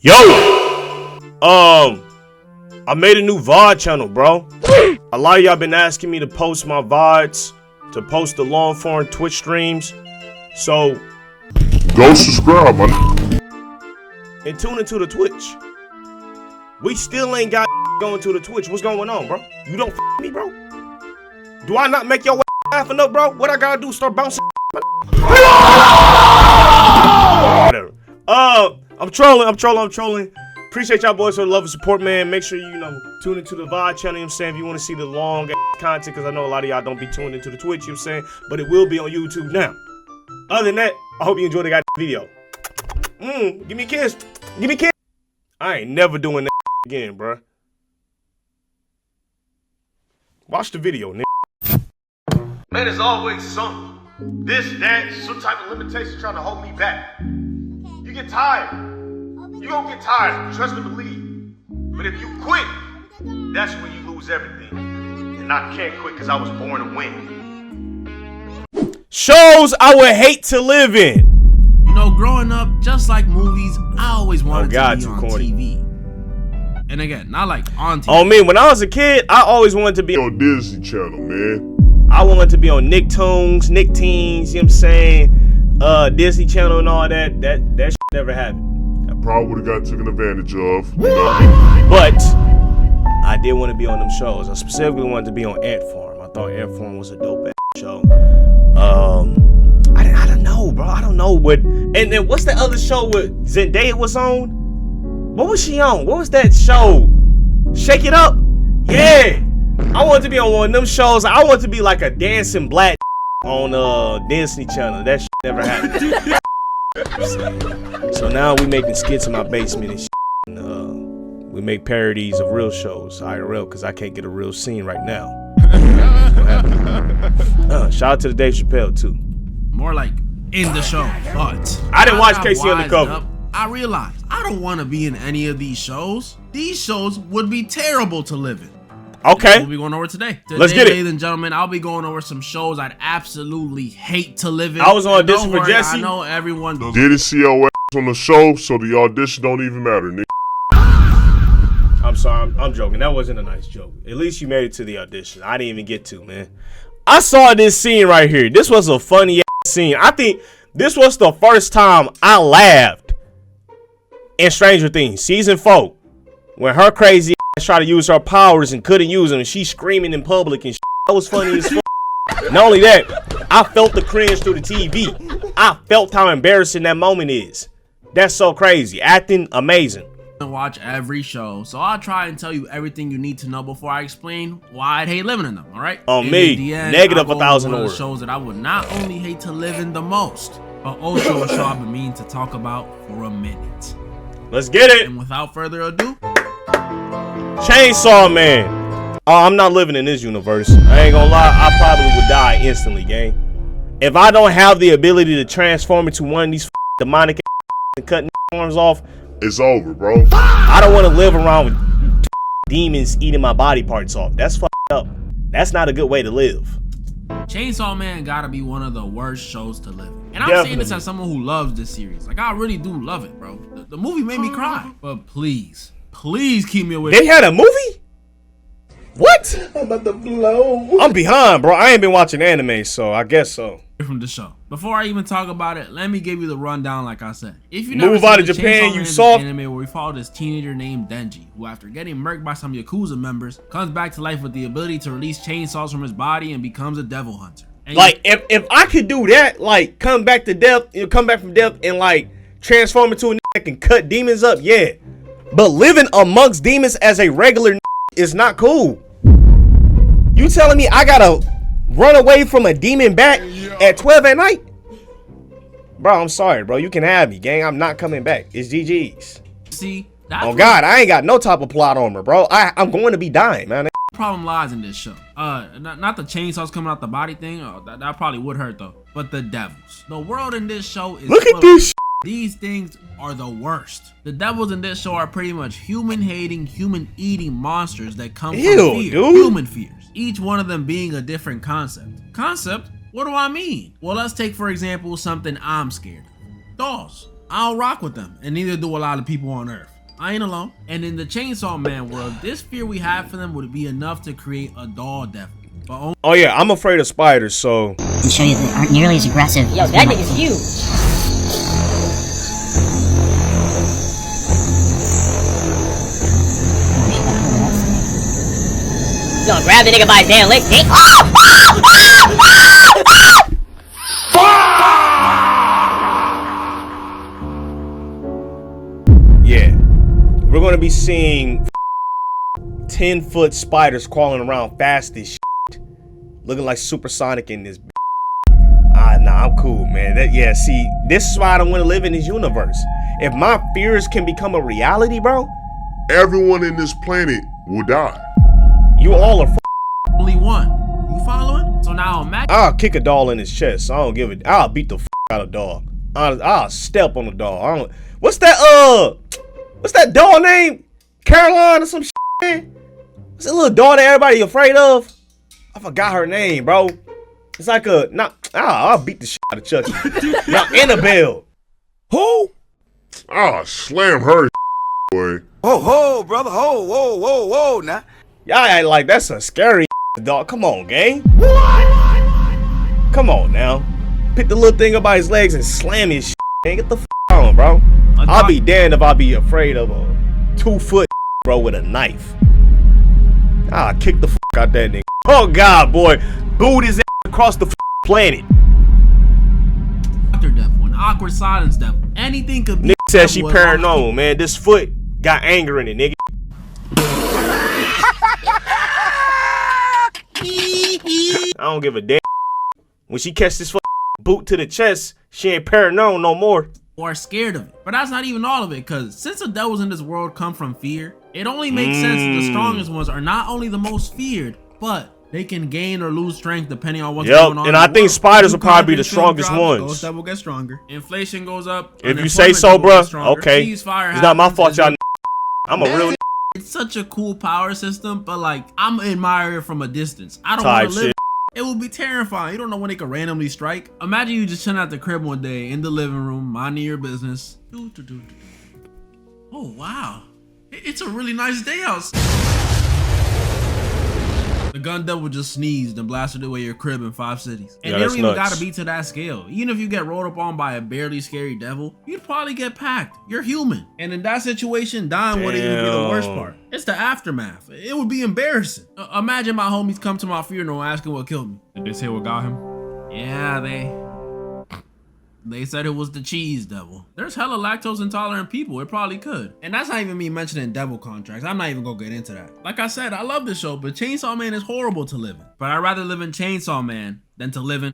Yo, I made a new VOD channel, bro. A lot of y'all been asking me to post my VODs, to post the long form Twitch streams. So go subscribe, man. And tune into the Twitch. We still ain't got going to the Twitch. What's going on, bro? You don't f me, bro? Do I not make your laugh enough, bro? What I gotta do? Start bouncing? Whatever. I'm trolling. Appreciate y'all boys for the love and support, man. Make sure you tune into the VOD channel, you know what I'm saying? If you want to see the long content, because I know a lot of y'all don't be tuned into the Twitch, you know what I'm saying? But it will be on YouTube now. Other than that, I hope you enjoyed the video. Give me a kiss. Give me a kiss. I ain't never doing that again, bro. Watch the video, nigga. Man, there's always something. This, that, some type of limitation trying to hold me back. You get tired. You gonna get tired. Trust and believe. But if you quit, that's when you lose everything. And I can't quit because I was born to win. Shows I would hate to live in. You know, growing up, just like movies, I always wanted to be on TV. And again, not like on TV. Oh, me, when I was a kid, I always wanted to be on Disney Channel, man. I wanted to be on Nicktoons, Nickteens, you know what I'm saying? Disney Channel and all that. That shit never happened. I probably would have got taken advantage of. But I did want to be on them shows. I specifically wanted to be on Ant Farm. I thought Ant Farm was a dope ass show. I don't know, bro. I don't know what. And then what's the other show with Zendaya was on? What was she on? What was that show? Shake It Up? Yeah. I wanted to be on one of them shows. I wanted to be like a dancing black on Disney Channel. That shit never happened. So now we making skits in my basement and shit. And, we make parodies of real shows, IRL, because I can't get a real scene right now. Shout out to the Dave Chappelle too. More like in the show, but I didn't watch Casey Undercover. I realized I don't want to be in any of these shows. These shows would be terrible to live in. Okay. We'll be going over today. Let's get it. Ladies and gentlemen, I'll be going over some shows I'd absolutely hate to live in. I was on audition for Jesse. I know everyone didn't see your ass on the show, so the audition don't even matter, nigga. I'm sorry, I'm joking. That wasn't a nice joke. At least you made it to the audition. I didn't even get to, man. I saw this scene right here. This was a funny ass scene. I think this was the first time I laughed in Stranger Things, season 4, when her crazy ass tried to use her powers and couldn't use them, and she's screaming in public and shit. That was funny as fuck. Not only that, I felt the cringe through the TV. I felt how embarrassing that moment is. That's so crazy. Acting amazing. Watch every show, so I'll try and tell you everything you need to know before I explain why I'd hate living in them. All right? On me, negative 1,000 over shows that I would not only hate to live in the most, but also a show I've been meaning to talk about for a minute. Let's get it. And without further ado, Chainsaw Man. Oh, I'm not living in this universe. I ain't gonna lie, I probably would die instantly, gang. If I don't have the ability to transform into one of these demonic and cut arms off, it's over, bro. I don't want to live around with demons eating my body parts off. That's fucked up. That's not a good way to live. Chainsaw Man gotta be one of the worst shows to live in. And I'm saying this as someone who loves this series. Like, I really do love it, bro. The movie made me cry. But please keep me away. They had a movie? What? I'm about to blow. I'm behind, bro. I ain't been watching anime, so I guess so. From the show. Before I even talk about it, let me give you the rundown like I said. If you move out of Japan, you saw anime where we follow this teenager named Denji, who after getting murked by some Yakuza members, comes back to life with the ability to release chainsaws from his body and becomes a devil hunter. And like if I could do that, like come back from death and like transform into a nigga that can cut demons up, yeah. But living amongst demons as a regular nigga is not cool. You telling me I gotta run away from a demon bat at 12 at night? Bro, I'm sorry, bro. You can have me, gang. I'm not coming back. It's GG's. See, oh God, I ain't got no type of plot armor, bro. I'm going to be dying, man. Problem lies in this show. Not the chainsaws coming out the body thing. Oh, that probably would hurt though. But the devils. The world in this show is look at this. These things are the worst. The devils in this show are pretty much human-hating, human-eating monsters that come from fear, human fears. Each one of them being a different concept. Concept? What do I mean? Well, let's take for example something I'm scared of. Dolls. I don't rock with them, and neither do a lot of people on Earth. I ain't alone. And in the Chainsaw Man world, this fear we have for them would be enough to create a doll devil. But oh yeah, I'm afraid of spiders, so. And show you they aren't nearly as aggressive. Yo, that nigga's huge. You gonna grab the nigga by his damn leg, dick? Yeah, we're gonna be seeing 10-foot spiders crawling around fast as shit, looking like supersonic in this. Nah, I'm cool, man. Yeah, see, this is why I don't want to live in this universe. If my fears can become a reality, bro, Everyone in this planet will die. you all are. only one. You following? So now imagine. I'll kick a doll in his chest. I don't give it. I'll beat the out of dog. I'll step on the dog. What's that doll name? Caroline or some shit, man? What's that little doll that everybody afraid of? I forgot her name, bro. It's like I'll beat the shit out of Chucky. Now Annabelle. Who? Slam her, boy. Ho, brother. Whoa, now. Y'all act like that's a scary dog. Come on, gang. What? Come on now. Pick the little thing up by his legs and slam his shit. Man, get the on, bro. I'll be damned if I be afraid of a 2-foot bro with a knife. I'll kick the out that nigga. Oh God, boy. Boot his ass across the planet. Doctor devil, an awkward silence devil. Anything could be. Nigga said she paranormal, man. This foot got anger in it, nigga. I don't give a damn. When she catch this boot to the chest, she ain't paranormal no more. Or scared of it. But that's not even all of it, because since the devils in this world come from fear, it only makes sense that the strongest ones are not only the most feared, but they can gain or lose strength depending on what's going on. And I think spiders will probably be the strongest ones. Those that will get stronger. Inflation goes up. If you say so, bro. Okay. It's not my fault, y'all. I'm a real. It's such a cool power system, but like I'm admiring it from a distance. I don't want to live. It will be terrifying. You don't know when it could randomly strike. Imagine you just chilling at the crib one day in the living room, minding your business. Oh wow, it's a really nice day outside. The gun devil just sneezed and blasted away your crib in 5 cities. And they don't even gotta be to that scale. Even if you get rolled up on by a barely scary devil, you'd probably get packed. You're human. And in that situation, dying wouldn't even be the worst part. It's the aftermath. It would be embarrassing. Imagine my homies come to my funeral asking what killed me. Did they say what got him? Yeah, they said it was the cheese devil. There's hella lactose intolerant people. It probably could. And that's not even me mentioning devil contracts. I'm not even gonna get into that. Like I said, I love this show, but Chainsaw Man is horrible to live in. But I'd rather live in Chainsaw Man than to live in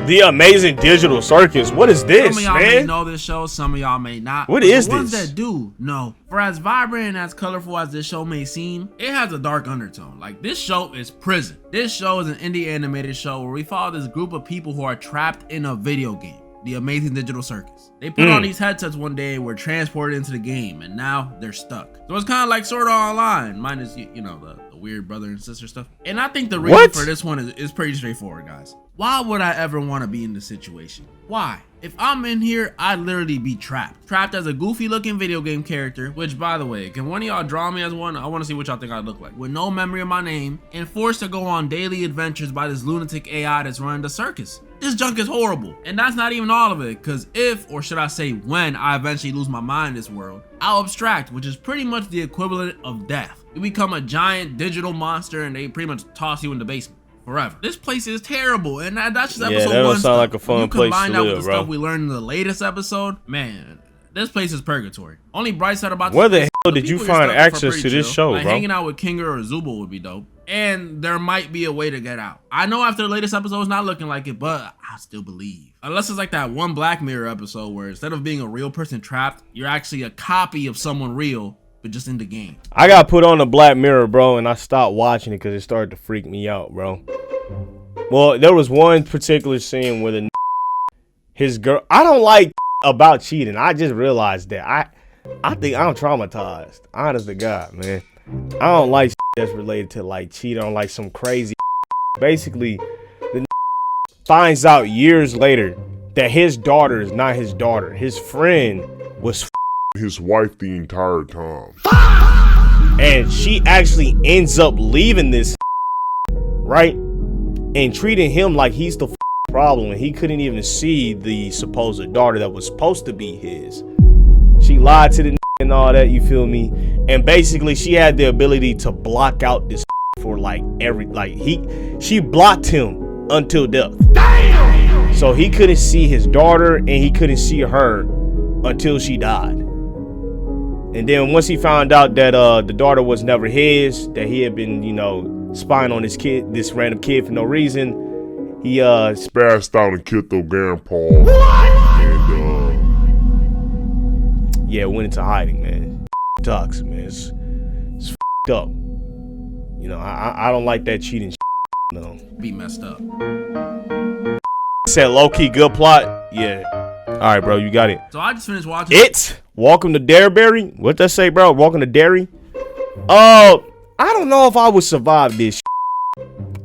The Amazing Digital Circus. What is this, some of y'all man? may know this show, some of y'all may not. What is the ones this? that do know. For as vibrant and as colorful as this show may seem, it has a dark undertone. Like, this show is prison. This show is an indie animated show where we follow this group of people who are trapped in a video game, The Amazing Digital Circus. They put on these headsets one day and were transported into the game, and now they're stuck. So it's kind of like Sword Art Online, minus, you know, the weird brother and sister stuff. And I think the reason for this one is pretty straightforward, guys. Why would I ever want to be in this situation? Why? If I'm in here, I'd literally be trapped. Trapped as a goofy looking video game character, which by the way, can one of y'all draw me as one? I want to see what y'all think I'd look like. With no memory of my name and forced to go on daily adventures by this lunatic AI that's running the circus. This junk is horrible. And that's not even all of it, because if, or should I say when, I eventually lose my mind in this world, I'll abstract, which is pretty much the equivalent of death. You become a giant digital monster and they pretty much toss you in the basement. Forever. This place is terrible, and that's just episode 1. That don't sound like a fun place to combine that with live, the bro. stuff we learned in the latest episode, man, this place is purgatory. Only bright side about Where the this, hell did you people here find stuck for access pretty to this chill. show, like, bro? hanging out with Kinger or Zubo would be dope, and there might be a way to get out. I know after the latest episode it's not looking like it, but I still believe. Unless it's like that one Black Mirror episode where instead of being a real person trapped, you're actually a copy of someone real, but just in the game. I got put on the Black Mirror, bro, and I stopped watching it because it started to freak me out, bro. Well, there was one particular scene where his girl. I don't like about cheating. I just realized that. I think I'm traumatized. Honest to God, man. I don't like that's related to like cheating on like some crazy. Basically, the finds out years later that his daughter is not his daughter. His friend was his wife the entire time. And she actually ends up leaving this, right? And treating him like he's the problem, and he couldn't even see the supposed daughter that was supposed to be his. She lied to the and all that, you feel me? And basically she had the ability to block out this for like she blocked him until death. Damn! So he couldn't see his daughter and he couldn't see her until she died. And then once he found out that the daughter was never his, that he had been, you know, spying on this random kid for no reason, he spazzed out and killed their grandpa. And yeah, went into hiding, man. Sucks, man. It's f***ed up. You know, I don't like that cheating no. Be messed up. Said low-key good plot. Yeah. Alright, bro, you got it. So I just finished watching it. Welcome to Derry. What that say, bro? Welcome to Derry. I don't know if I would survive this.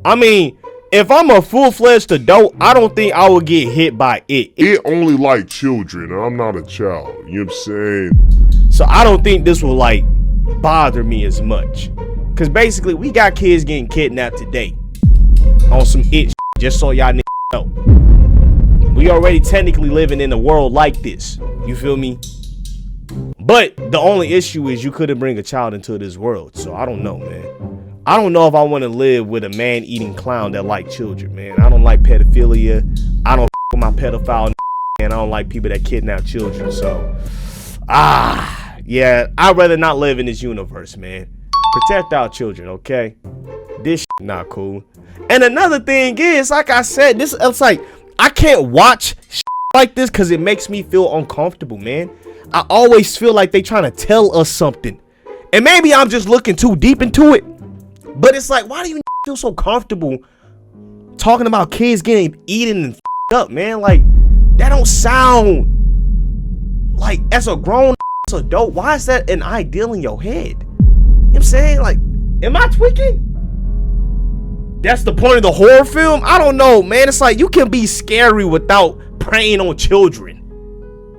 I mean, if I'm a full-fledged adult, I don't think I would get hit by it. It only like children, and I'm not a child. You know what I'm saying? So I don't think this will like bother me as much. Cause basically we got kids getting kidnapped today on some it just so y'all know. We already technically living in a world like this. You feel me? But the only issue is you couldn't bring a child into this world. So I don't know, man. I don't know if I want to live with a man-eating clown that like children, man. I don't like pedophilia. I don't with my pedophile and I don't like people that kidnap children. So, yeah, I'd rather not live in this universe, man. Protect our children, okay? This not cool. And another thing is, like I said, it's like I can't watch like this because it makes me feel uncomfortable, man. I always feel like they trying to tell us something. And maybe I'm just looking too deep into it. But it's like, why do you feel so comfortable talking about kids getting eaten and up, man? Like, that don't sound like, as a grown adult, why is that an ideal in your head? You know what I'm saying? Like, am I tweaking? That's the point of the horror film? I don't know, man. It's like, you can be scary without preying on children.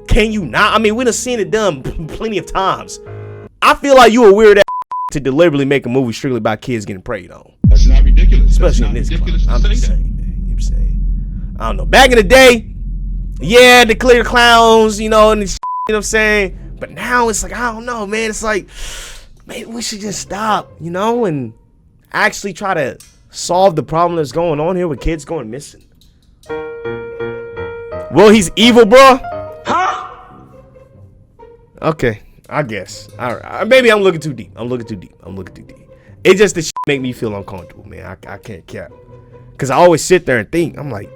Can you not? I mean, we done seen it done plenty of times. I feel like you a weird ass to deliberately make a movie strictly about kids getting preyed on. That's not ridiculous. Especially in this climate. I'm just saying, man. You know what I'm saying? I don't know. Back in the day, yeah, the clear clowns, you know, and this, you know what I'm saying? But now it's like, I don't know, man. It's like, maybe we should just stop, you know, and actually try to solve the problem that's going on here with kids going missing. Well, he's evil, bro. Huh? Okay, I guess. All right, maybe I'm looking too deep. It just the make me feel uncomfortable, man. I can't cap, cause I always sit there and think, I'm like,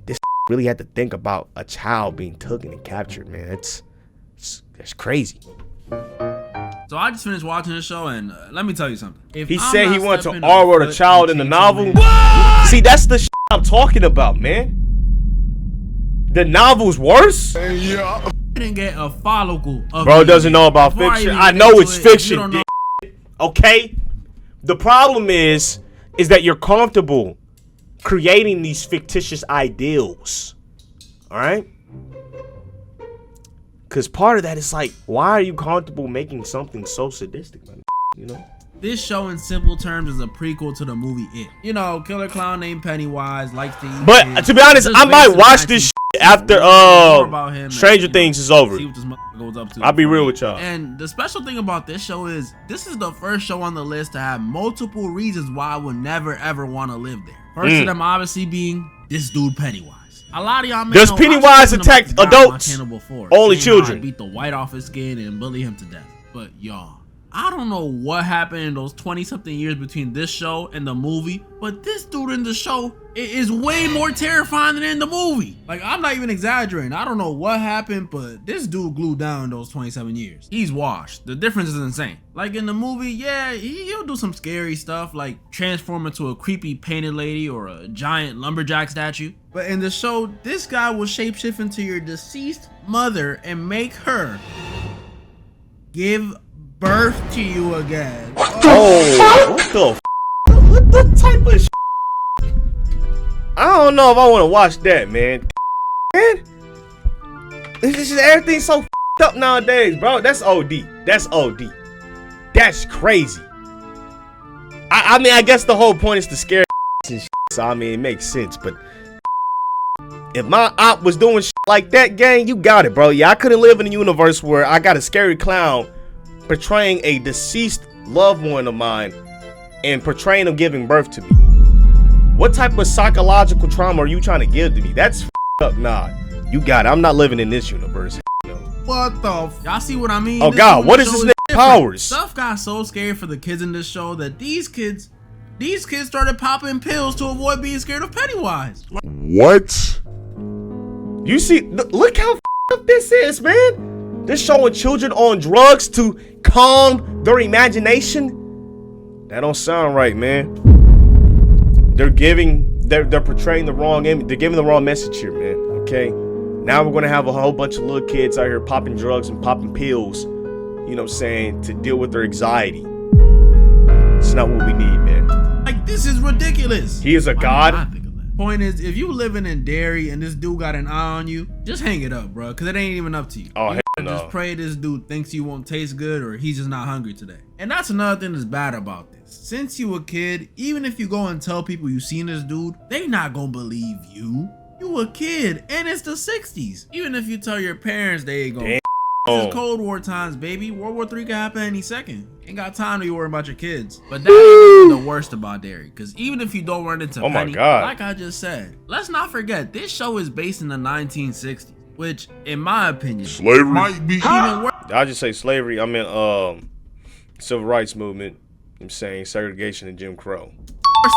this really had to think about a child being taken and captured, man. That's crazy. So I just finished watching the show, and let me tell you something. If he I'm said not he wanted to stepping R-word a a foot child in the and novel. changing man- See, that's the I'm talking about, man. The novel's worse? Yeah. Didn't get a follicle of Bro doesn't know about Before fiction. even I get know into it's it, fiction, you don't know- okay? The problem is that you're comfortable creating these fictitious ideals. All right? Because part of that is like, why are you comfortable making something so sadistic, man? You know? This show, in simple terms, is a prequel to the movie It. You know, killer clown named Pennywise likes to eat But kids. to be honest, Just I might based on watch the this fact after more about him Stranger and, Things is over. See what this motherfucker goes up to. I'll be real with y'all. And the special thing about this show is this is the first show on the list to have multiple reasons why I would never ever want to live there. First of them obviously being this dude Pennywise. A lot of y'all may Does know Pennywise I've spoken attack about this guy on my adults? channel before, Only saying how I children. beat the white off his skin and bully him to death. But y'all, I don't know what happened in those 20-something years between this show and the movie, but this dude in the show is way more terrifying than in the movie. Like, I'm not even exaggerating. I don't know what happened, but this dude glued down those 27 years. He's washed. The difference is insane. Like in the movie, yeah, he'll do some scary stuff, like transform into a creepy painted lady or a giant lumberjack statue. But in the show, this guy will shapeshift into your deceased mother and make her give birth to you again. Oh, what the type of I don't know if I want to watch that, man. Man, this is everything's so up nowadays, bro. That's OD. That's OD. That's crazy. I mean, I guess the whole point is to scare and shit, so I mean, it makes sense. But if my op was doing shit like that, gang, you got it, bro. Yeah, I couldn't live in a universe where I got a scary clown portraying a deceased loved one of mine and portraying him giving birth to me. What type of psychological trauma are you trying to give to me? That's up. Nah, you got it. I'm not living in this universe. No. What the y'all see what I mean? Oh God, what is this nigga powers? Stuff got so scary for the kids in this show that these kids started popping pills to avoid being scared of Pennywise. What? You see, look how up this is, man. This showing children on drugs to calm their imagination. That don't sound right, man. They're portraying the wrong image. They're giving the wrong message here, man. Okay. Now we're gonna have a whole bunch of little kids out here popping drugs and popping pills, you know what I'm saying, to deal with their anxiety. It's not what we need, man. Like, this is ridiculous. He is a god. Point is, if you living in Derry and this dude got an eye on you, just hang it up, bro, because it ain't even up to you. Oh, hell no. Just pray this dude thinks you won't taste good or he's just not hungry today. And that's another thing that's bad about this. Since you a kid, even if you go and tell people you seen this dude, they not gonna believe you. You a kid, and it's the 60s. Even if you tell your parents, they ain't gonna. This is Cold War times, baby. World War III can happen any second. Ain't got time to be worrying about your kids. But that ain't even the worst about Derry, because even if you don't run into Penny, like I just said, let's not forget this show is based in the 1960s, which, in my opinion, slavery might be even worse. I just say slavery. I mean, civil rights movement. I'm saying segregation and Jim Crow.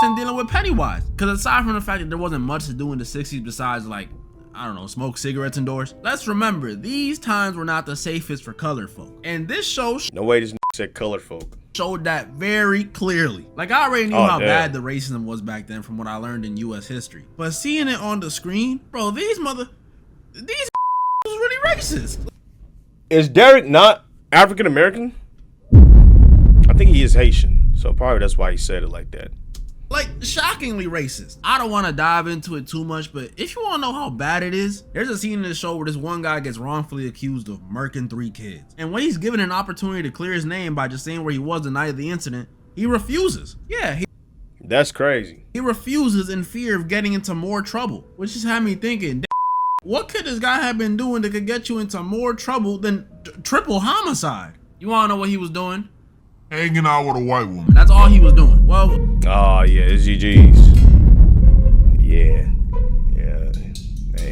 Than dealing with Pennywise, because aside from the fact that there wasn't much to do in the 60s besides, like, I don't know, smoke cigarettes indoors, let's remember these times were not the safest for colored folk, and this show no way this said colored folk showed that very clearly. Like, I already knew how bad the racism was back then from what I learned in US history, but seeing it on the screen, bro, these was really racist. Is Derek not African American? I think he is Haitian, so probably that's why he said it like that. Like, shockingly racist. I don't want to dive into it too much, but if you want to know how bad it is, there's a scene in the show where this one guy gets wrongfully accused of murking 3 kids. And when he's given an opportunity to clear his name by just saying where he was the night of the incident, he refuses. Yeah, that's crazy. He refuses in fear of getting into more trouble, which just had me thinking, what could this guy have been doing that could get you into more trouble than triple homicide? You want to know what he was doing? Hanging out with a white woman. That's all he was doing. Well, oh yeah, it's GG's. Yeah.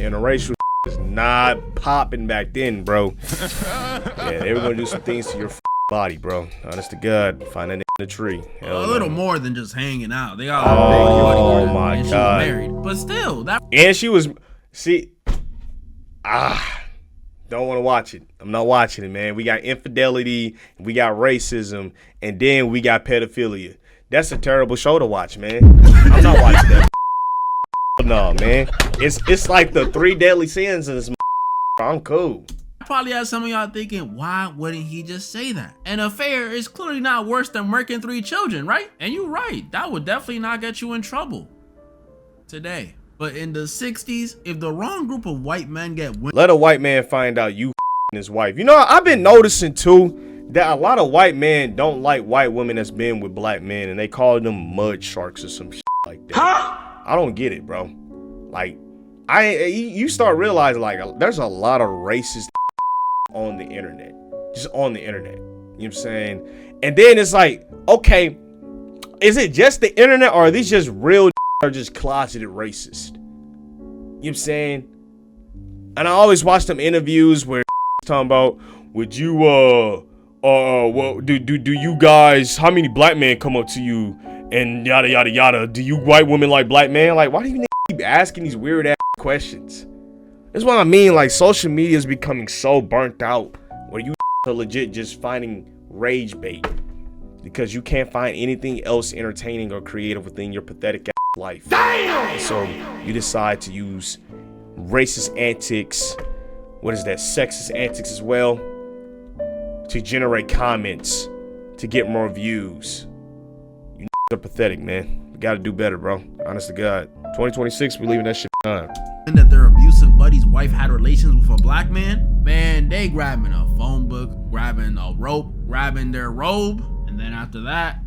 Interracial is not popping back then, bro. Yeah, they were gonna do some things to your body, bro. Honest to God, find that in the tree. A little more than just hanging out. They got oh my God. She was married, but still, that. And she was. See, don't want to watch it. I'm not watching it, man. We got infidelity, we got racism, and then we got pedophilia. That's a terrible show to watch, man. I'm not watching that. No, man. It's like the 3 deadly sins in this. I'm cool. Probably have some of y'all thinking, why wouldn't he just say that? An affair is clearly not worse than murking 3 children, right? And you're right. That would definitely not get you in trouble today. But in the 60s, if the wrong group of white men get let a white man find out you his wife. You know, I've been noticing too that a lot of white men don't like white women that's been with black men, and they call them mud sharks or some shit like that. Huh? I don't get it, bro. Like, you start realizing like there's a lot of racist on the internet, just on the internet. You know what I'm saying? And then it's like, okay, is it just the internet, or are these just real? Are just closeted racist? You know what I'm saying? And I always watch them interviews where talking about, would you well, do you guys, how many black men come up to you and yada yada yada? Do you white women like black men? Like, why do you keep asking these weird ass questions? That's what I mean. Like, social media is becoming so burnt out where you are legit just finding rage bait because you can't find anything else entertaining or creative within your pathetic life. Damn! And so you decide to use racist antics, what is that, sexist antics as well, to generate comments, to get more views. You are pathetic, man. We gotta do better, bro. Honest to God. 2026, we leaving that shit behind. And that their abusive buddy's wife had relations with a black man, man, they grabbing a phone book, grabbing a rope, grabbing their robe, and then after that,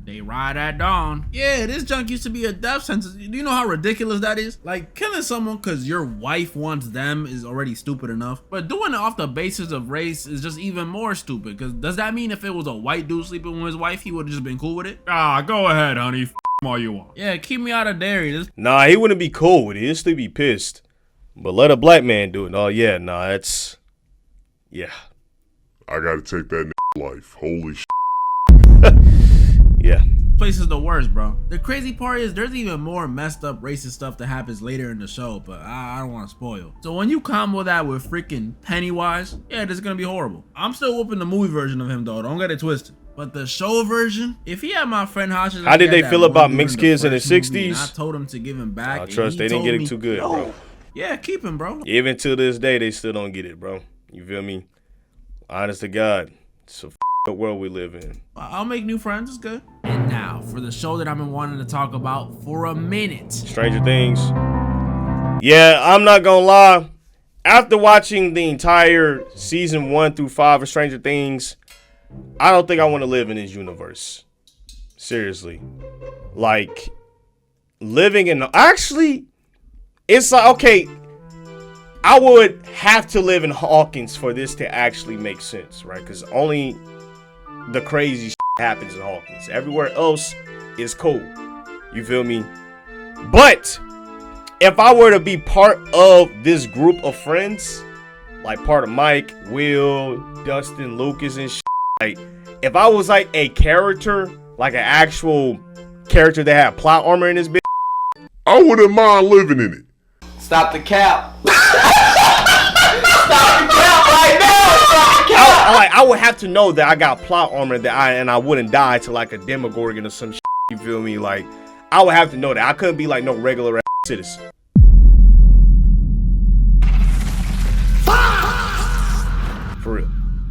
they ride at dawn. Yeah, this junk used to be a death sentence. Do you know how ridiculous that is? Like, killing someone because your wife wants them is already stupid enough. But doing it off the basis of race is just even more stupid. Because does that mean if it was a white dude sleeping with his wife, he would have just been cool with it? Ah, go ahead, honey. F all you want. Yeah, keep me out of Derry. Nah, he wouldn't be cool with it. He'd still be pissed. But let a black man do it. Oh, yeah, nah, that's... Yeah. I gotta take that life. Holy shit. Yeah. Place is the worst, bro. The crazy part is there's even more messed up racist stuff that happens later in the show, but I don't want to spoil. So when you combo that with freaking Pennywise, yeah, this is gonna be horrible. I'm still whooping the movie version of him though, don't get it twisted. But the show version, if he had my friend Hodges, how did they feel about mixed kids in the 60s? I told him to give him back. I trust they didn't get it too good, bro. Yeah, keep him, bro. Even to this day, they still don't get it, bro. You feel me? Honest to God, it's a world we live in. I'll make new friends, it's good. And now for the show that I've been wanting to talk about for a minute. Stranger Things. Yeah, I'm not gonna lie. After watching the entire season 1 through 5 of Stranger Things, I don't think I want to live in this universe. Seriously. Like, living in... Actually, it's like, okay, I would have to live in Hawkins for this to actually make sense, right? Because only the crazy shit happens in Hawkins. Everywhere else is cool. You feel me? But if I were to be part of this group of friends, like part of Mike, Will, Dustin, Lucas, and shit, like if I was like a character, like an actual character that had plot armor in this bitch, I wouldn't mind living in it. Stop the cap. Stop the cap right now. Stop the cap. I would have to know that I got plot armor that I wouldn't die to like a Demogorgon or some shit. You feel me? Like I would have to know that. I couldn't be like no regular ass citizen. For real.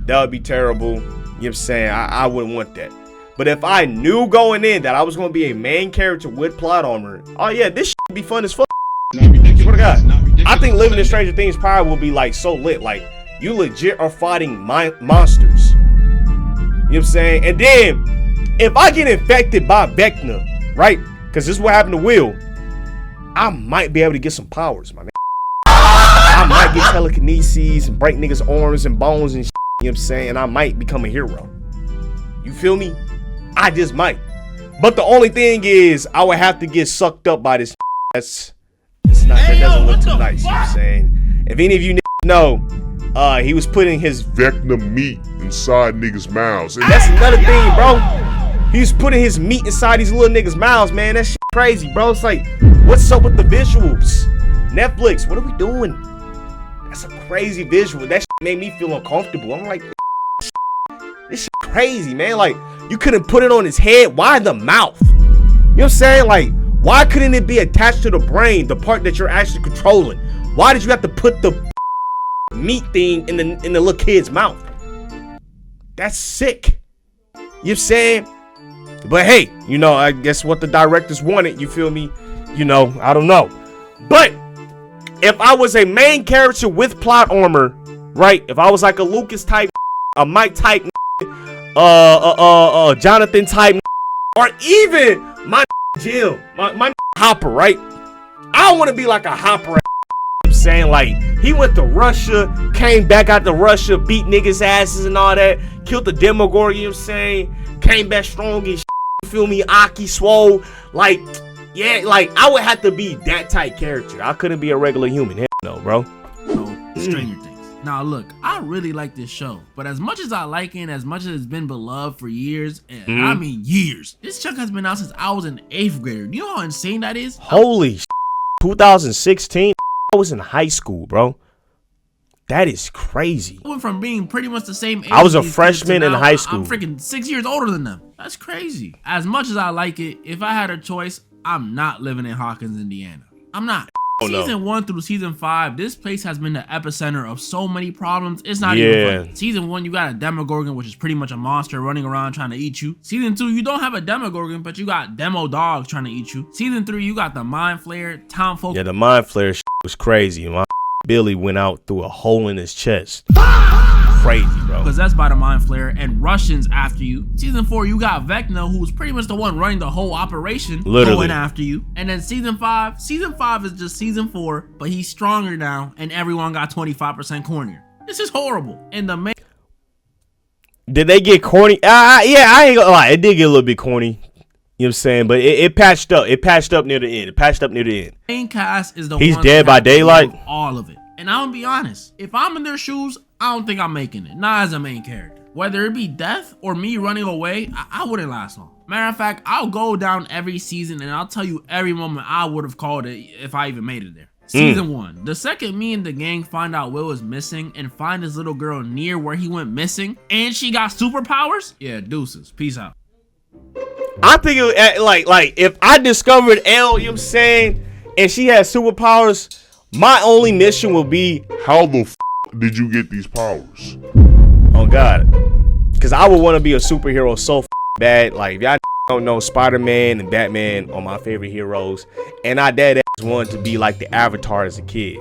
That would be terrible. You know what I'm saying? I wouldn't want that. But if I knew going in that I was going to be a main character with plot armor, oh yeah, this shit would be fun as fuck. Swear to God. I think living in Stranger Things probably will be like so lit. Like you legit are fighting monsters. You know what I'm saying? And then if I get infected by Vecna, right? Because this is what happened to Will. I might be able to get some powers, my nigga. I might get telekinesis and break niggas' arms and bones and shit. You know what I'm saying? And I might become a hero. You feel me? I just might. But the only thing is, I would have to get sucked up by this. That doesn't look too nice. You know what I'm saying? If any of you know, he was putting his Vecna meat inside niggas' mouths. And that's another thing, bro. He was putting his meat inside these little niggas' mouths, man. That shit crazy, bro. It's like, what's up with the visuals? Netflix, what are we doing? That's a crazy visual. That shit made me feel uncomfortable. I'm like, this shit crazy, man. Like, you couldn't put it on his head. Why the mouth? You know what I'm saying? Like, why couldn't it be attached to the brain, the part that you're actually controlling? Why did you have to put the meat thing in the little kid's mouth? That's sick. You know what I'm saying? But hey, you know, I guess what the directors wanted, you feel me? You know, I don't know. But if I was a main character with plot armor, right? If I was like a Lucas type, a Mike type, Jonathan type, or even my Jill, my Hopper, right? I don't want to be like a Hopper. I'm saying, like, he went to Russia, came back out to Russia, beat niggas' asses and all that, killed the Demogorgon, you know what I'm saying? Came back strong and shit, you feel me? Aki swole, like, yeah, like, I would have to be that type character. I couldn't be a regular human. Hell no, bro. No, Stranger Things. Now look, I really like this show, but as much as I like it and as much as it's been beloved for years, and I mean years, this chunk has been out since I was an 8th grader. You know how insane that is? Holy 2016, I was in high school, bro. That is crazy. I went from being pretty much the same age. I was a freshman in high school. I'm freaking 6 years older than them. That's crazy. As much as I like it, if I had a choice, I'm not living in Hawkins, Indiana. I'm not. Oh, no. Season 1 through season 5, this place has been the epicenter of so many problems. It's not even funny. Season 1, you got a Demogorgon, which is pretty much a monster running around trying to eat you. Season 2, you don't have a Demogorgon, but you got demo dogs trying to eat you. Season 3, you got the Mind Flayer, town folk. Yeah, the Mind Flayer was crazy. My Billy went out through a hole in his chest. Crazy, bro. Because that's by the Mind Flayer and Russians after you. Season 4, you got Vecna, who was pretty much the one running the whole operation, going after you. And then season 5 is just season 4, but he's stronger now, and everyone got 25% cornier. This is horrible. And the main... Did they get corny? Yeah, I ain't gonna lie. It did get a little bit corny. You know what I'm saying? But it patched up. It patched up near the end. Main cast is the He's one dead by daylight. All of it. And I'm gonna be honest. If I'm in their shoes, I don't think I'm making it. Not as a main character. Whether it be death or me running away, I wouldn't last long. Matter of fact, I'll go down every season and I'll tell you every moment I would have called it if I even made it there. Season 1. The second me and the gang find out Will is missing and find his little girl near where he went missing and she got superpowers, yeah, deuces. Peace out. I think it, like if I discovered Elle, you know what I'm saying, and she had superpowers, my only mission will be, how the f did you get these powers? oh God, because I would want to be a superhero so bad. Like, if y'all don't know, Spider-Man and Batman are my favorite heroes, and I dead ass wanted to be like the Avatar as a kid.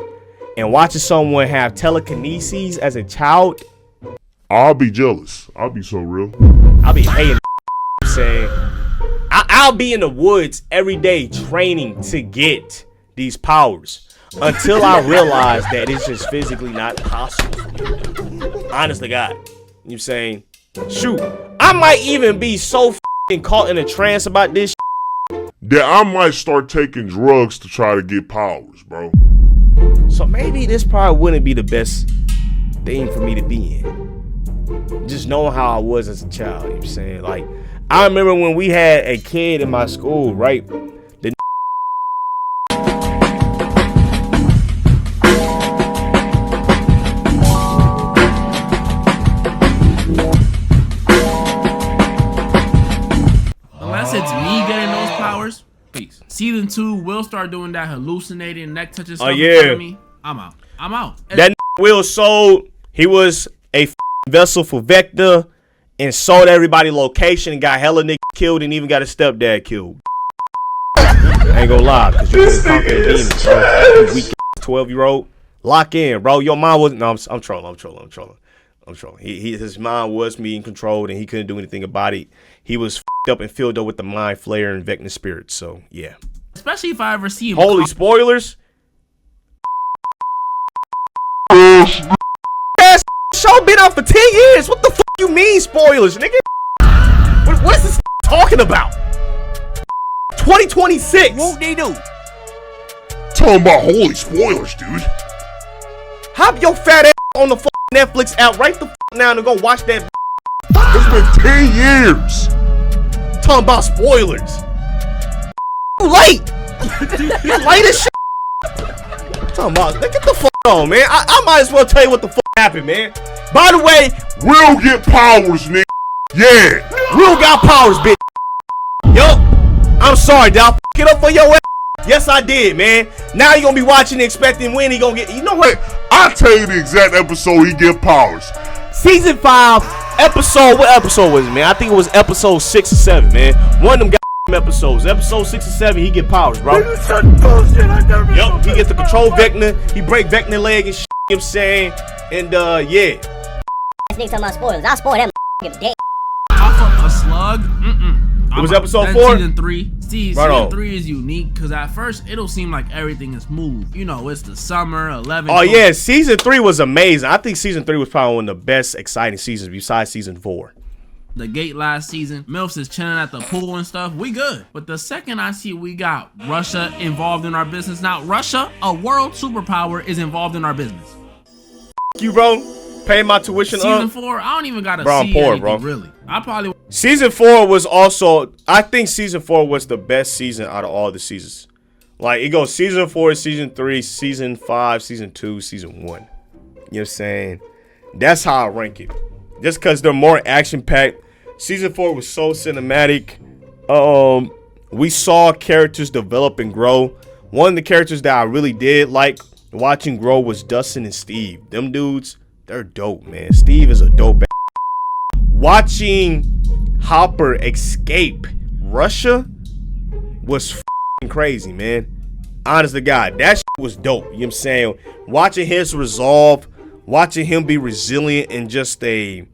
And watching someone have telekinesis as a child, I'll be jealous. I'll be so real. I'll be hating. Saying I'll be in the woods every day training to get these powers until I realize that it's just physically not possible. Honest to God, you know what I'm saying? Shoot, I might even be so caught in a trance about this that I might start taking drugs to try to get powers, bro. So maybe this probably wouldn't be the best thing for me to be in. Just knowing how I was as a child, you know what I'm saying? Like, I remember when we had a kid in my school, right? Unless it's me getting those powers, peace. Season 2 will start doing that hallucinating neck touching stuff in front of me. I'm out. That Will sold, he was a vessel for Vecna and sold everybody location and got hella niggas killed and even got a stepdad killed. I ain't gonna lie, cause you can conquer demons, bro. You weak 12-year-old. Lock in, bro. Your mind wasn't. No, I'm trolling. His mind was being controlled and he couldn't do anything about it. He was up and filled up with the Mind Flayer and Vecna spirits. So yeah. Especially if I ever see him. Holy spoilers. Show been out for 10 years. What the fuck you mean spoilers, nigga? What is this talking about? 2026. What they do? Talking about holy spoilers, dude. Hop your fat ass on the Netflix app right the now and go watch that. It's been 10 years. Talking about spoilers. You late. You late as shit. Talking about, get the fuck on, man. I might as well tell you what the fuck happened, man. By the way, Will get powers, nigga. Yeah. Will got powers, bitch. Yo, I'm sorry, did I fuck it up for your ass? Yes, I did, man. Now you gonna be watching and expecting when he gonna get. You know what? I'll tell you the exact episode he get powers. Season 5, episode. What episode was it, man? I think it was episode 6 or 7, man. One of them episodes. Episode 6 or 7, he get powers, bro. Yup, he gets to control Vecna. He break Vecna leg and shit. You know what I'm saying? And yeah. Niggas talking about spoilers. I'll spoil them. Give a damn. Off of a slug. It was episode That's 4? Season 3. See, right season on. 3 is unique because at first it'll seem like everything is smooth. You know, it's the summer, 11. Oh yeah, season 3 was amazing. I think season 3 was probably one of the best exciting seasons besides season 4. The gate last season, Milfs is chilling at the pool and stuff. We good. But the second I see we got Russia involved in our business. Now, Russia, a world superpower, is involved in our business. You, bro. Pay my tuition Season up. 4, I don't even gotta Bro, I'm see poor, anything, bro. really. I probably... Season 4 was also, I think season 4 was the best season out of all the seasons. Like, it goes season 4, season 3, season 5, season 2, season 1. You know what I'm saying? That's how I rank it. Just because they're more action-packed. Season 4 was so cinematic. We saw characters develop and grow. One of the characters that I really did like watching grow was Dustin and Steve. Them dudes, they're dope, man. Steve is a dope ass. Watching Hopper escape Russia was f***ing crazy, man. Honest to God, that was dope. You know what I'm saying? Watching his resolve, watching him be resilient in just a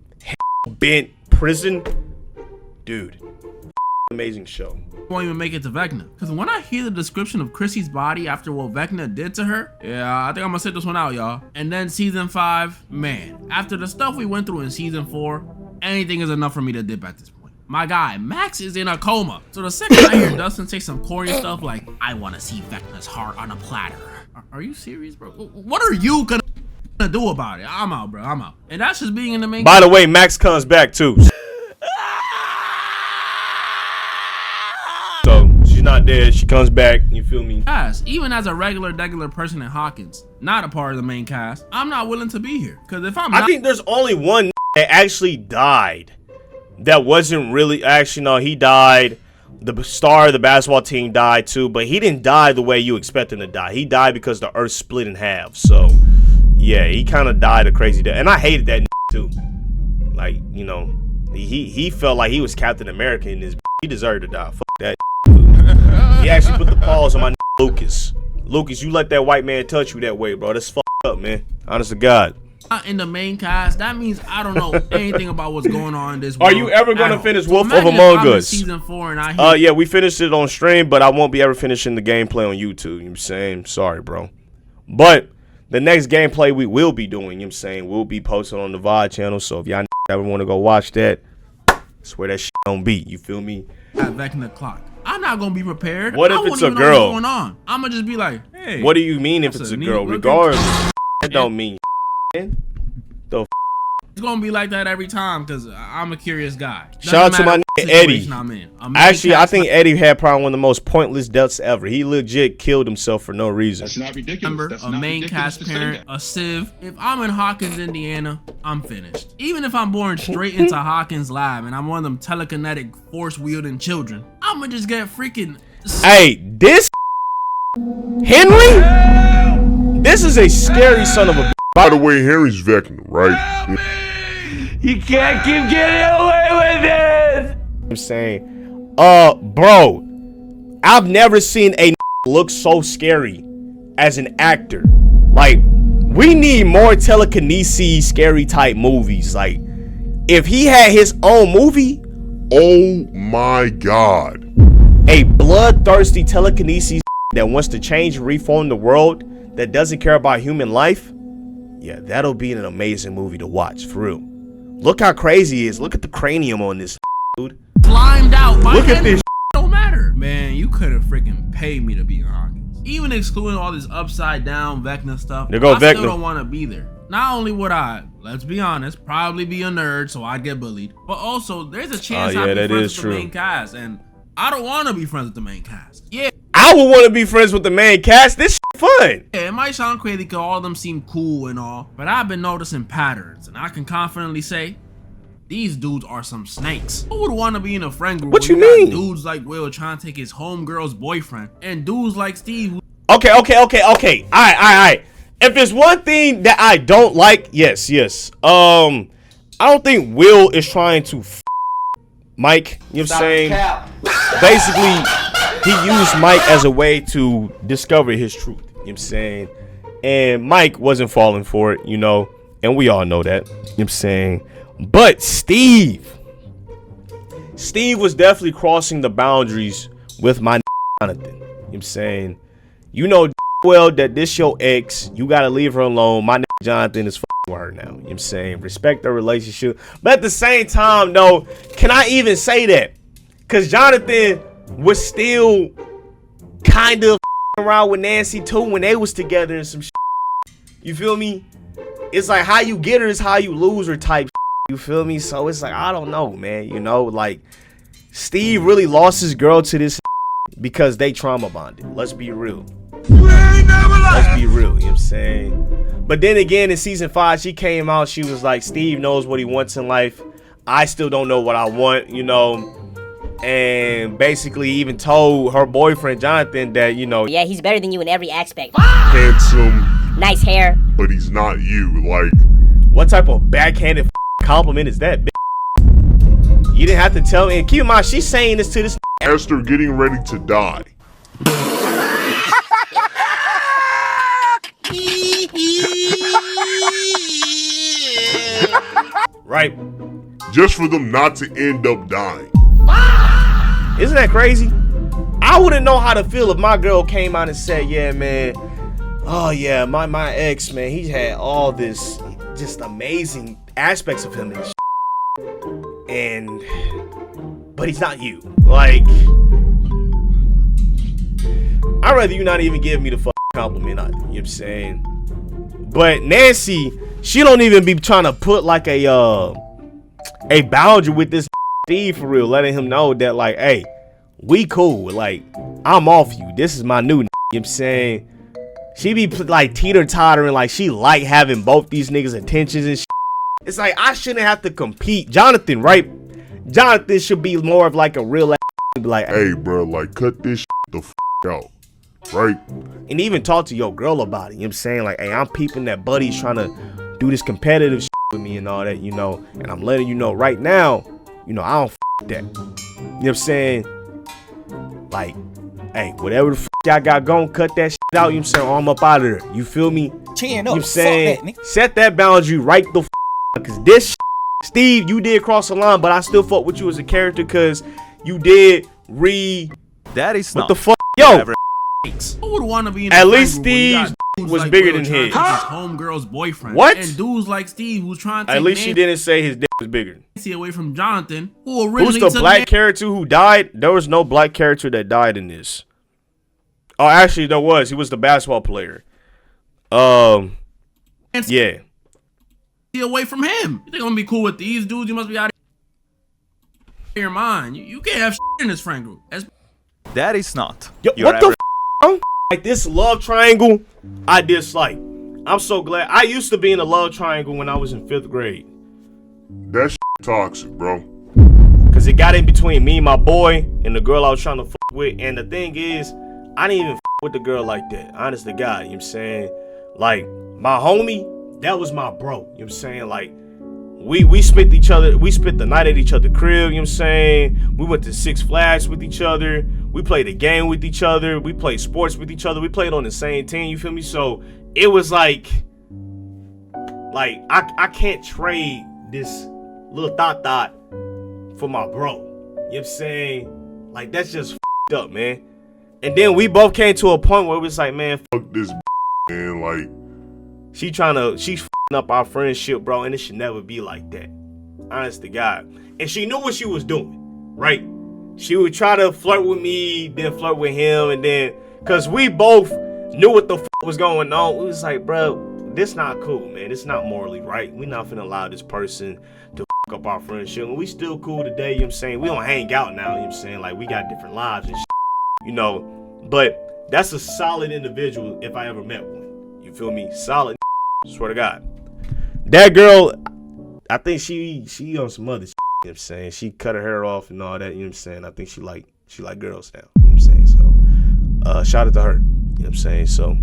bent prison, dude. Amazing show. Won't even make it to Vecna. Because when I hear the description of Chrissy's body after what Vecna did to her, yeah, I think I'm gonna sit this one out, y'all. And then season 5, man, after the stuff we went through in season 4, anything is enough for me to dip at this point. My guy, Max is in a coma. So the second I hear Dustin say some corny stuff like, I want to see Vecna's heart on a platter. Are you serious, bro? What are you gonna do about it? I'm out, bro. I'm out. And that's just being in the main. By the way, Max comes back too. So she's not dead. She comes back. You feel me? Yes, even as a regular person in Hawkins, not a part of the main cast, I'm not willing to be here. Because if I'm not, I think there's only one that actually died. That wasn't really. Actually, no, he died. The star of the basketball team died too, but he didn't die the way you expect him to die. He died because the earth split in half. So, yeah, he kind of died a crazy death. And I hated that too. Like, you know, he felt like he was Captain America in this. He deserved to die. Fuck that. He actually put the pause on my Lucas. Lucas, you let that white man touch you that way, bro. That's fucked up, man. Honest to God. Not in the main cast, that means I don't know anything about what's going on in this world. Are you ever gonna finish So Wolf of imagine if Among I'm in Us? Season 4 and I hear Yeah, we finished it on stream, but I won't be ever finishing the gameplay on YouTube. You know what I'm saying? Sorry, bro. But the next gameplay we will be doing, you know what I'm saying, we'll be posted on the VOD channel. So if y'all ever want to go watch that, that's where that shit don't be. You feel me? at Vecna clock. I'm not gonna be prepared. What if I won't it's a even know girl? what's going on. I'm gonna just be like, hey. What do you mean if that's it's a a neat girl? looking- Regardless, that don't mean. It's gonna be like that every time because I'm a curious guy. Shout out to my nigga Eddie. I'm in. Actually, I think Eddie had probably one of the most pointless deaths ever. He legit killed himself for no reason. That's not ridiculous. Remember, That's a not main ridiculous cast to say parent, that. a civ. If I'm in Hawkins, Indiana, I'm finished. Even if I'm born straight into Hawkins lab and I'm one of them telekinetic force wielding children, I'm gonna just get freaking. Hey, this Henry? This is a scary son of a. By the way, Henry's Vecna, right? You can't keep getting away with it! I'm saying, bro, I've never seen a look so scary as an actor. Like, we need more telekinesis, scary type movies. Like, if he had his own movie, Oh my God. a bloodthirsty telekinesis that wants to change and reform the world, that doesn't care about human life, yeah, that'll be an amazing movie to watch, for real. Look how crazy he is. Look at the cranium on this dude. Slimed out. My Look at head this. Don't matter. Man, you couldn't freaking pay me to be in Hawkins. Even excluding all this upside down Vecna stuff, There go I Vecna. still don't want to be there. Not only would I, let's be honest, probably be a nerd, so I'd get bullied, but also there's a chance yeah, I'd be that friends is with true. the main cast, and I don't want to be friends with the main cast. Yeah, I would want to be friends with the main cast. This shit fun. it might sound crazy because all of them seem cool and all, but I've been noticing patterns, and I can confidently say these dudes are some snakes. Who would want to be in a friend group? What where you got mean? Dudes like Will trying to take his homegirl's boyfriend, and dudes like Steve who Okay. All right. If there's one thing that I don't like, yes. I don't think Will is trying to Mike. You know what I'm Stop saying? the cap. Basically, he used Mike as a way to discover his truth. You know what I'm saying? And Mike wasn't falling for it, you know, and we all know that. You know what I'm saying? But Steve was definitely crossing the boundaries with my Jonathan. You know what I'm saying? You know well that this your ex, you gotta leave her alone. My Jonathan is with her now. You know what I'm saying? Respect their relationship. But at the same time, though, can I even say that? Because Jonathan was still kind of around with Nancy too when they was together and some shit. You feel me? It's like how you get her is how you lose her type. You feel me? So it's like, I don't know, man. You know, like Steve really lost his girl to this because they trauma bonded. Let's be real. Let's be real, you know what I'm saying? But then again, in season 5, she came out, she was like, Steve knows what he wants in life. I still don't know what I want, you know. And basically even told her boyfriend, Jonathan, that, you know, Yeah, he's better than you in every aspect. Handsome, Nice hair. but he's not you. Like, what type of backhanded compliment is that, bitch? You didn't have to tell me. And keep in mind, she's saying this to this Esther getting ready to die. Right? Just for them not to end up dying. Isn't that crazy? I wouldn't know how to feel if my girl came out and said, yeah, man, oh yeah, my ex, man, he had all this just amazing aspects of him and but he's not you. Like, I'd rather you not even give me the compliment. You know what I'm saying? But Nancy, she don't even be trying to put like a boundary with this Steve for real, letting him know that like, hey, we cool. Like, I'm off you. This is my new. You know what I'm saying? She be like teeter-tottering, like she like having both these niggas' attentions and shit. It's like I shouldn't have to compete. Jonathan, right? Jonathan should be more of like a real ass, be like, hey, bro, like cut this the out, right? And even talk to your girl about it. You know what I'm saying? Like, hey, I'm peeping that buddy's trying to do this competitive shit with me and all that, you know. And I'm letting you know right now, you know, I don't that. You know what I'm saying? Like, hey, whatever the y'all got going, cut that shit out. You know what I'm saying? Or I'm up out of there. You feel me? Chin up. You know what I'm saying? Set that boundary right the because this Steve, you did cross the line, but I still fuck with you as a character because you did Daddy's what the fuck? Yo, I would want to be in at least Steve was like bigger than his. His homegirl's boyfriend. What? And dudes like Steve who's trying to at least she didn't say his dick was bigger. Nancy away from Jonathan, who originally Who's the black character who died? There was no black character that died in this. Oh, actually, there was. He was the basketball player. Yeah. Away from him. You think I'm gonna be cool with these dudes? You must be out of your mind. You can't have shit in this friend group. Daddy's not. Yo, what the f? Like this love triangle, I dislike. I'm so glad. I used to be in a love triangle when I was in 5th grade. That shit toxic, bro. Cause it got in between me and my boy and the girl I was trying to f with. And the thing is, I didn't even f with the girl like that. Honest to God, you know what I'm saying? Like, my homie, that was my bro. You know what I'm saying? Like, we spent the night at each other's crib, you know what I'm saying? We went to Six Flags with each other. We played a game with each other. We played sports with each other. We played on the same team, you feel me? So it was like I can't trade this little thought for my bro. You know what I'm saying? Like, that's just f***ed up, man. And then we both came to a point where it was like, man, fuck this man, like she's f***ing up our friendship, bro, and it should never be like that. Honest to God. And she knew what she was doing, right? She would try to flirt with me, then flirt with him, and then, cause we both knew what the f was going on. We was like, bro, this not cool, man. It's not morally right. We not finna allow this person to f up our friendship. And we still cool today, you know what I'm saying? We don't hang out now, you know what I'm saying? Like, we got different lives and shit, you know. But that's a solid individual if I ever met one. You feel me? Solid, swear to God. That girl, I think she on some other shit, you know what I'm saying? She cut her hair off and all that, you know what I'm saying? I think she like girls now, you know what I'm saying? So, shout out to her, you know what I'm saying? So,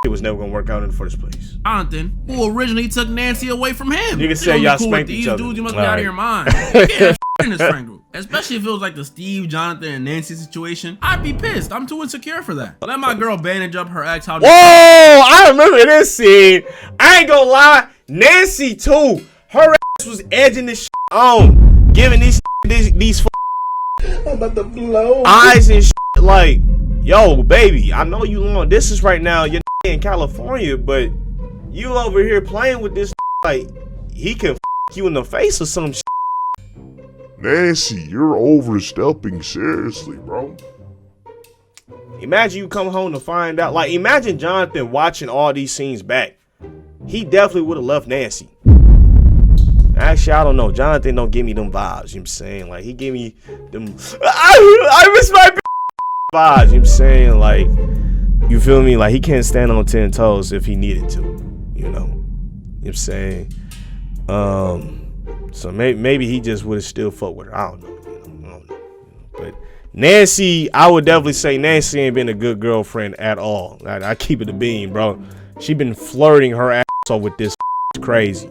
it was never gonna work out in the first place. Jonathan, who originally took Nancy away from him. You can say y'all spanked each other. Dudes, you must be out of your mind. You can't have in this friend group. Especially if it was like the Steve, Jonathan, and Nancy situation. I'd be pissed. I'm too insecure for that. Let my girl bandage up her ex. Whoa! I remember this scene. I ain't gonna lie. Nancy too. Her ass was edging this shit on, giving these I'm about to blow eyes and shit. Like, yo, baby, I know you long distance right now. You're in California, but you over here playing with this like he can you in the face or some shit. Nancy, you're overstepping seriously, bro. Imagine you come home to find out. Like, imagine Jonathan watching all these scenes back. He definitely would have left Nancy. Actually, I don't know. Jonathan don't give me them vibes, you know what I'm saying? Like, he give me them I miss my vibes, you know what I'm saying? Like, you feel me? Like, he can't stand on 10 toes if he needed to, you know? You know what I'm saying? So maybe he just would have still fucked with her. I don't know. I don't know. But Nancy, I would definitely say Nancy ain't been a good girlfriend at all. I keep it a bean, bro. She been flirting her ass off with this. It's crazy.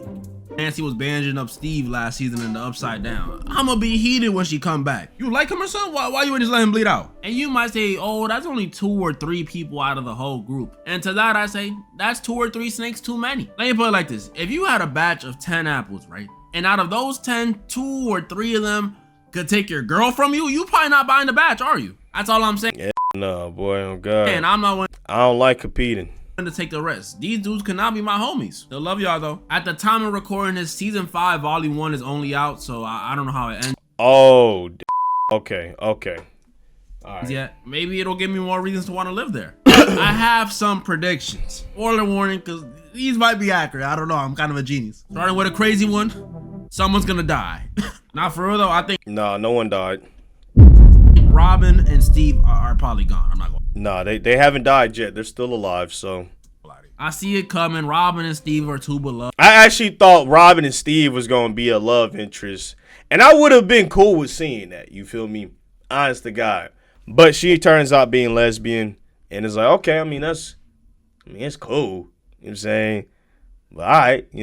Nancy was bandaging up Steve last season in the Upside Down. I'ma be heated when she come back. You like him or something? Why you ain't just let him bleed out? And you might say, oh, that's only 2 or 3 people out of the whole group. And to that I say, that's 2 or 3 snakes too many. Let me put it like this. If you had a batch of 10 apples, right? And out of those 10, 2 or 3 of them could take your girl from you, you probably not buying the batch, are you? That's all I'm saying. Yeah, no, boy, oh God. And I'm not one I don't like competing. to take the rest. These dudes cannot be my homies. They'll love y'all though. At the time of recording this, season 5 volume 1 is only out, so I don't know how it ends. Oh, okay. All right. Yeah, maybe it'll give me more reasons to want to live there. I have some predictions. Spoiler warning, because these might be accurate. I don't know. I'm kind of a genius. Starting with a crazy one. Someone's gonna die. Not for real though. I think Nah, no one died. Robin and Steve are probably gone. I'm not going. Nah, they haven't died yet. They're still alive, so. I see it coming. Robin and Steve are 2 beloved. I actually thought Robin and Steve was going to be a love interest. And I would have been cool with seeing that. You feel me? Honest to God. But she turns out being lesbian. And it's like, okay, it's cool. You know what I'm saying? But all right,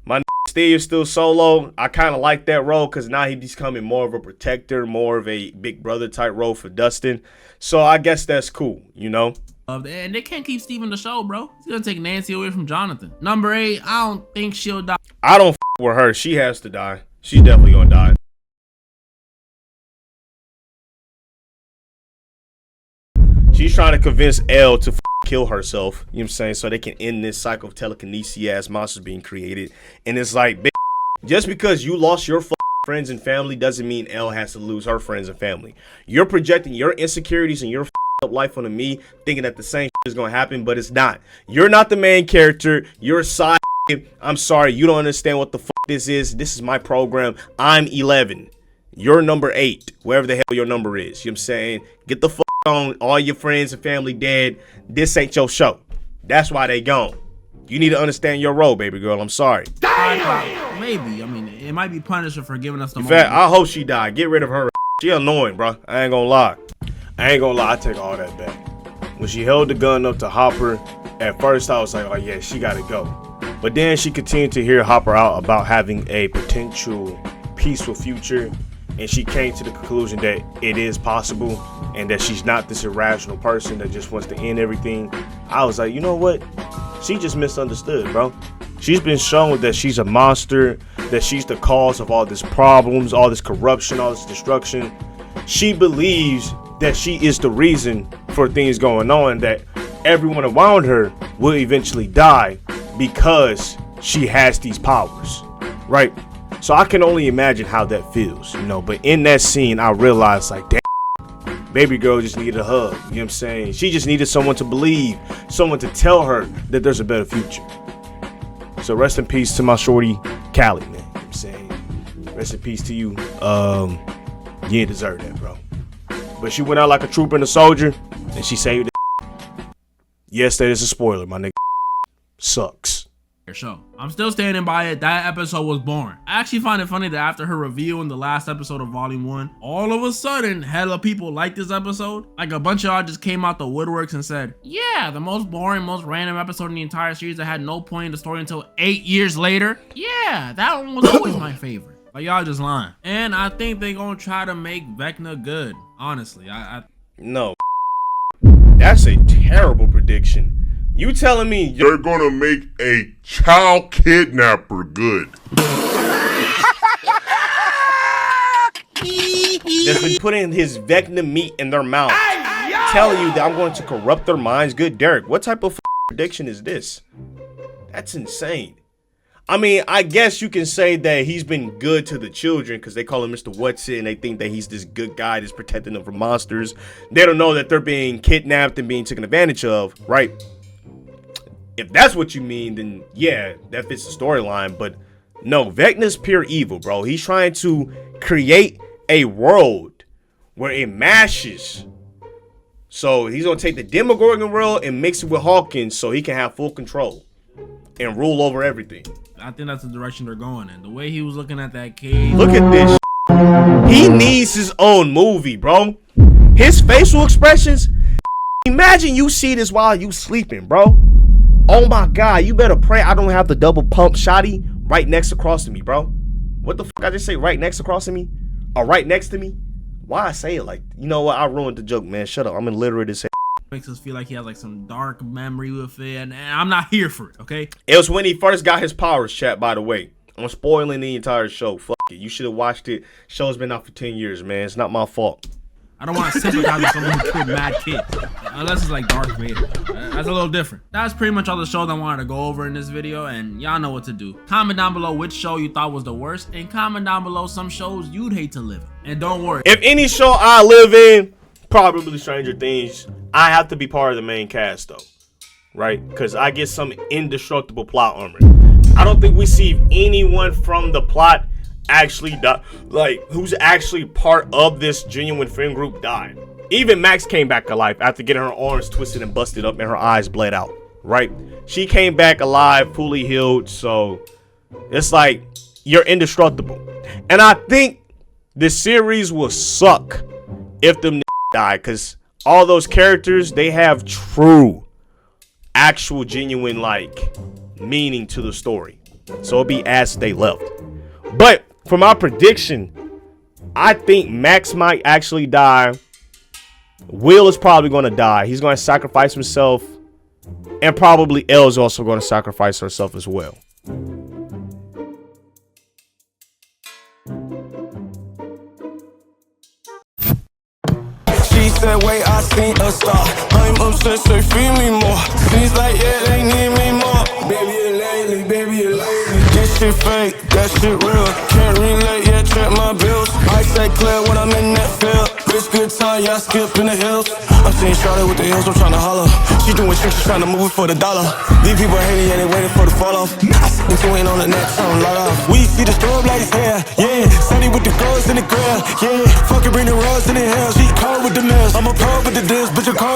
my Steve's still solo. I kind of like that role because now he's becoming more of a protector, more of a big brother type role for Dustin. So I guess that's cool, And they can't keep Steve in the show, bro. He's gonna take Nancy away from Jonathan. Number 8, I don't think she'll die. I don't with her. She has to die. She's definitely gonna die. She's trying to convince Elle to kill herself, you know what I'm saying, so they can end this cycle of telekinesis ass monsters being created. And it's like, bitch, just because you lost your friends and family doesn't mean Elle has to lose her friends and family. You're projecting your insecurities and your up life onto me, thinking that the same is gonna happen, but it's not. You're not the main character. You're a side. I'm sorry, you don't understand what the this is. This is my program. I'm 11. You're number 8, wherever the hell your number is. You know what I'm saying? Get the on. All your friends and family dead. This ain't your show. That's why they gone. You need to understand your role, baby girl. I'm sorry. Maybe. I mean, it might be Punisher for giving us the In fact, I hope she died. Get rid of her. She annoying, bro. I ain't gonna lie. I take all that back. When she held the gun up to Hopper, at first I was like, oh yeah, she gotta go. But then she continued to hear Hopper out about having a potential peaceful future, and she came to the conclusion that it is possible and that she's not this irrational person that just wants to end everything. I was like, you know what? She just misunderstood, bro. She's been shown that she's a monster, that she's the cause of all these problems, all this corruption, all this destruction. She believes that she is the reason for things going on, that everyone around her will eventually die because she has these powers, right? So I can only imagine how that feels, but in that scene I realized, like, damn, baby girl just needed a hug. You know what I'm saying? She just needed someone to believe, someone to tell her that there's a better future. So rest in peace to my shorty Callie, man. You know what I'm saying? Rest in peace to you. You didn't deserve that, bro. But she went out like a trooper and a soldier, and she saved it. Yes, that is a spoiler, my nigga. Sucks. Show. I'm still standing by it. That episode was boring. I actually find it funny that after her review in the last episode of Volume 1, all of a sudden, hella people liked this episode. Like a bunch of y'all just came out the woodworks and said, yeah, the most boring, most random episode in the entire series that had no point in the story until 8 years later. Yeah, that one was always my favorite. Like, y'all just lying. And I think they gonna try to make Vecna good. Honestly, No. That's a terrible prediction. You telling me they're gonna make a child kidnapper good? That's been putting his Vecna meat in their mouth, telling you that I'm going to corrupt their minds. Good Derek, what type of prediction is this? That's insane. I mean, I guess you can say that he's been good to the children because they call him Mr. Whatsit and they think that he's this good guy that's protecting them from monsters. They don't know that they're being kidnapped and being taken advantage of, right? If that's what you mean, then yeah, that fits the storyline. But no, Vecna's pure evil, bro. He's trying to create a world where it mashes. So he's gonna take the Demogorgon world and mix it with Hawkins so he can have full control and rule over everything. I think that's the direction they're going in. The way he was looking at that cave. Look at this. He needs his own movie, bro. His facial expressions. Imagine you see this while you sleeping, bro. Oh my God, you better pray I don't have the double pump shotty right next across to me, bro. What the fuck I just say? Right next across to me? Or right next to me? Why I say it like, you know what? I ruined the joke, man. Shut up. I'm illiterate as hell. Makes us feel like he has like some dark memory with it, and I'm not here for it, okay? It was when he first got his powers, chat, by the way. I'm spoiling the entire show. Fuck it. You should have watched it. Show's been out for 10 years, man. It's not my fault. I don't want to sympathize with someone who killed mad kids, unless it's like Darth Vader. That's a little different. That's pretty much all the shows I wanted to go over in this video, and y'all know what to do. Comment down below which show you thought was the worst, and comment down below some shows you'd hate to live in. And don't worry, if any show I live in, probably Stranger Things, I have to be part of the main cast though, right? Because I get some indestructible plot armor. I don't think we see anyone from the plot actually die, like who's actually part of this genuine friend group died. Even Max came back alive after getting her arms twisted and busted up and her eyes bled out, right? She came back alive, fully healed, so it's like you're indestructible. And I think this series will suck if them die, because all those characters, they have true, actual, genuine, like, meaning to the story. So it'll be as they left. But for my prediction, I think Max might actually die. Will is probably going to die. He's going to sacrifice himself. And probably Elle's also going to sacrifice herself as well. She said, wait, I seen a star. I'm obsessed, they feel me more. Seems like, yeah, they need me more. Baby, you're lately, baby, you're lately. This shit fake, that shit real. Can't relate, yeah, check my bills. I say clear when I'm in that field. Bitch, good time, yeah, I skip in the hills. I'm seeing Charlotte with the hills, I'm tryna holler. She doing tricks, she's tryna move it for the dollar. These people hating, yeah, they waiting for the fall off. I see them two ain't on the next, I'm light off. We see the strobe lights here, yeah. Sunny with the girls in the grill, yeah. Fucking bring the rose in the hills. She cold with the mills, I'm a pro with the deals, but you're cold.